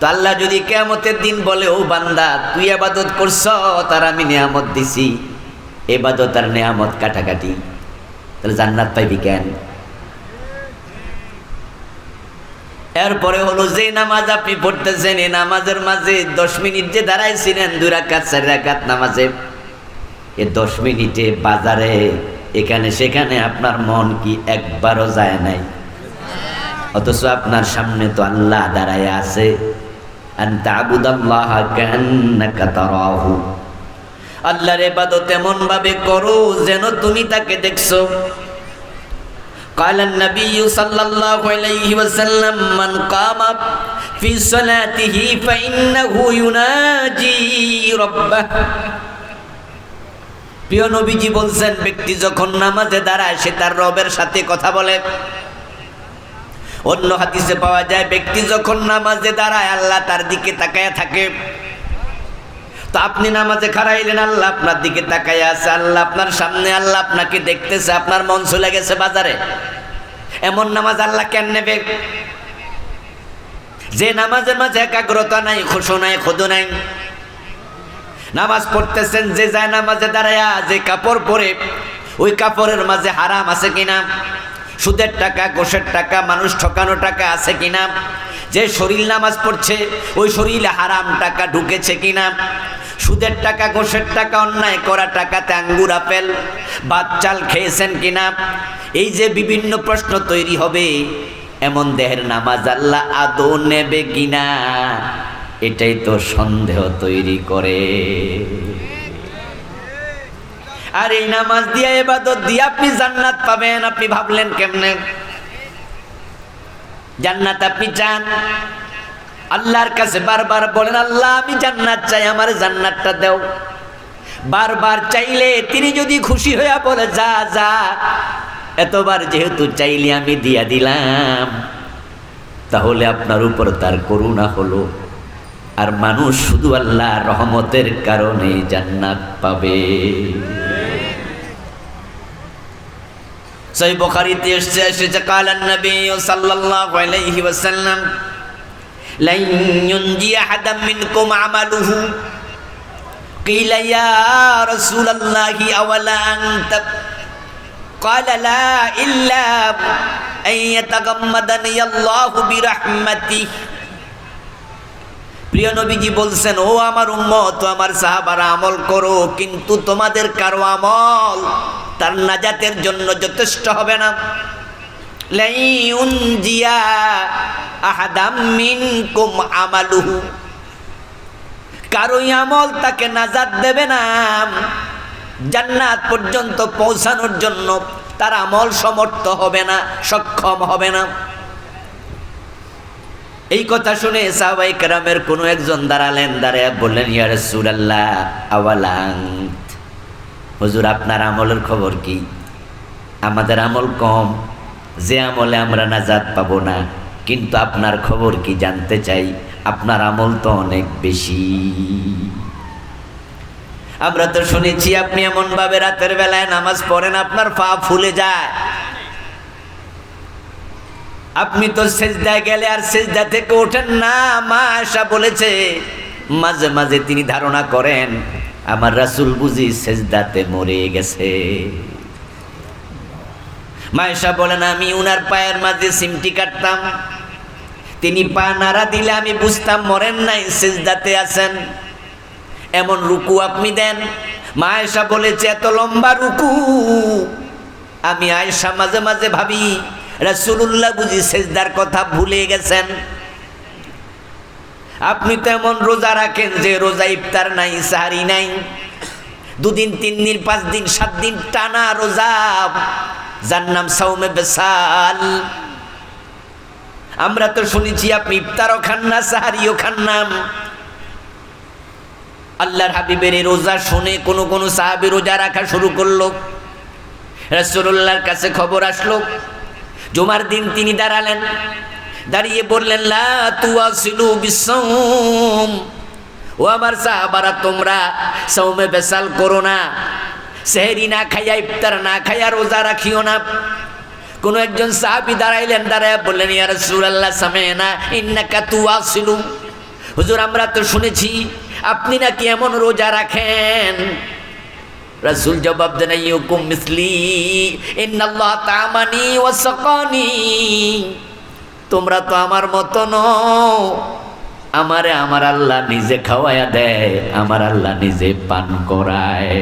তো আল্লাহ যদি কিয়ামতের দিন বলে, ও বান্দা তুই ইবাদত করছ তার আমি নিয়ামত দিছি, ইবাদত আর নিয়ামত কাটাকাটি, তাহলে জান্নাত পাইবি কেন? এরপরে হলো যে নামাজ আপনি পড়তেছেন, এই নামাজের মাঝে 10 মিনিট যে দাঁড়াইছিলেন 2 রাকাত 4 রাকাত নামাজে, এই 10 মিনিটে বাজারে এখানে সেখানে আপনার মন কি একবারও যায় নাই? অথচ আপনার সামনে তো আল্লাহ দাঁড়ায় আছে। আনতা আবুদাল্লাহ কান্নাকা তারাহু, আল্লাহর ইবাদত এমন ভাবে করো যেন তুমি তাকে দেখছো। قال النبي صلى الله عليه وسلم من قام في صلاته فإنه يناجي ربه। প্রিয় নবীজি বলছেন, ব্যক্তি যখন নামাজে দাঁড়ায় সে তার রবের সাথে কথা বলে। অন্য হাদিসে পাওয়া যায়, ব্যক্তি যখন নামাজে দাঁড়ায় আল্লাহ তার দিকে তাকায়া থাকে। তো আপনি নামাজে খাড়াইলেন, আল্লাহ আপনার দিকে তাকায়া আছে, আল্লাহ আপনার সামনে, আল্লাহ আপনাকে দেখতেছে, আপনার মন চলে গেছে বাজারে। এমন নামাজ আল্লাহ কেন নেবে? যে নামাজের মাঝে একাগ্রতা নাই, খুশু নাই, খুদু নাই। নামাজ পড়তেছেন, যে যায় নামাজে দাঁড়ায়া যে কাপড় পরে, ওই কাপড়ের মাঝে হারাম আছে কিনা, সুদের টাকা, ঘোষের টাকা, মানুষ ঠকানো টাকা আছে কিনা, যে শরীর নামাজ পড়ছে ওই শরীরে হারাম টাকা ঢুকেছে কিনা, সুদের টাকা, ঘোষের টাকা, অন্যায় করা টাকাতে আঙ্গুর আপেল ভাত চাল খেয়েছেন কিনা, এই যে বিভিন্ন প্রশ্ন তৈরি হবে। এমন দেহের নামাজ আল্লাহ আদৌ নেবে কিনা, এটাই তো সন্দেহ তৈরি করে। আর এই নামাজ দিয়ে, ইবাদত দিয়ে আপনি জান্নাত পাবেন, আপনি ভাবলেন কেমনে? জান্নাত আপনি চান, আল্লাহর কাছে বারবার বলেন, আল্লাহ আমি জান্নাত চাই, আমার জান্নাতটা দাও। বারবার চাইলে তিনি যদি খুশি হইয়া বলে যা যা, এতবার যেহেতু চাইলে আমি দিয়া দিলাম, তাহলে আপনার উপর তার করুণা হলো। আর মানুষ শুধু আল্লাহর রহমতের কারণে জান্নাত পাবে। সহিহ বুখারীতে এসেছে কালান নবী সাল্লাল্লাহু আলাইহি ওয়াসাল্লাম লান ইউনজি আহাদাম মিনকুম আমালুহু কিলা ইয়া রাসূলুল্লাহি আওয়ালা আনতা ক্বালা লা ইল্লা আন ইয়াতাগাম্মাদানি আল্লাহু বিরহমাতিহি। প্রিয় নবীজি বলছেন, ও আমার উম্মত, ও আমার সাহাবারা, আমল করো, কিন্তু তোমাদের কারো আমল তার নাজাতের জন্য যথেষ্ট হবে না। লাইউনজিয়া আহাদাম মিনকুম আমালুহু, কারোই আমল তাকে নাজাত দেবে না, জান্নাত পর্যন্ত পৌঁছানোর জন্য তার আমল সমর্থ হবে না, সক্ষম হবে না। এই কথা শুনে সাহাবায়ে কেরামের কোনো একজন দাঁড়ালেন, দাঁড়ায় বললেন, ইয়া রাসূলুল্লাহ আওয়ালা আনত, হুজুর আপনার আমলের খবর কি? আমাদের আমল কম, যে আমলে আমরা নাজাত পাবো না, কিন্তু আপনার খবর কি জানতে চাই, আপনার আমল তো অনেক বেশি। আমরা তো শুনেছি আপনি এমন ভাবে রাতের বেলায় নামাজ পড়েন আপনার পা ফুলে যায়। আপনি তো সেজদায় গেলে আর সেজদা থেকে ওঠেন না। মা আয়েশা বলেছে, মাঝে মাঝে তিনি ধারণা করেন আমার রাসূল বুঝি সেজদাতে মরে গেছে। মা আয়েশা বলেন, আমি উনার পায়ের মাঝে সিমটি কাটতাম, তিনি পা নাড়া দিলে আমি বুঝতাম মরেন নাই, সেজদাতে আছেন। এমন রুকু আপনি দেন। মা আয়েশা বলেছে, এত লম্বা রুকু। আমি আয়েশা মাঝে মাঝে ভাবি রাসূলুল্লাহ বুঝি সেজদার কথা ভুলে গেছেন। আপনি তো এমন রোজা রাখেন যে রোজা ইফতার নাই, সাহারি নাই, 2 দিন 3 দিন 5 দিন 7 দিন টানা রোজা, যার নাম সাওমে বেসাল। আমরা তো শুনেছি আপনি ইফতারও খান না, সাহারিও খান না। আল্লাহর হাবিবের এই রোজা শুনে কোন সাহাবী রোজা রাখা শুরু করলো। রাসূলুল্লাহর কাছে খবর আসলো। জুমার দিন তিনি দাঁড়ালেন, দাঁড়িয়ে বললেন, লা তুয়াসিলু বিসসাওম, ও আমার সাহাবারা তোমরা সাওমে বেসাল করো না, সেহরি না খাইয়া, ইফতার না খাইয়া রোজা রাখিও না। কোন একজন সাহাবী দাঁড়াইলেন, দাঁড়ায় বললেন, ইয়া রাসূলুল্লাহ সামি'না ইন্নাকা তুয়াসিলু, হুজুর আমরা তো শুনেছি আপনি নাকি এমন রোজা রাখেন। রাসূল জবাব দেন, আইয়ুকুম মিসলি ইন্নাল্লাহ তা'মানি ওয়া সাকানি। তোমরা তো আমার মতো নও, আমারে আমার আল্লাহ নিজে খাওয়ায়া দেয়, আমার আল্লাহ নিজে পান করায়।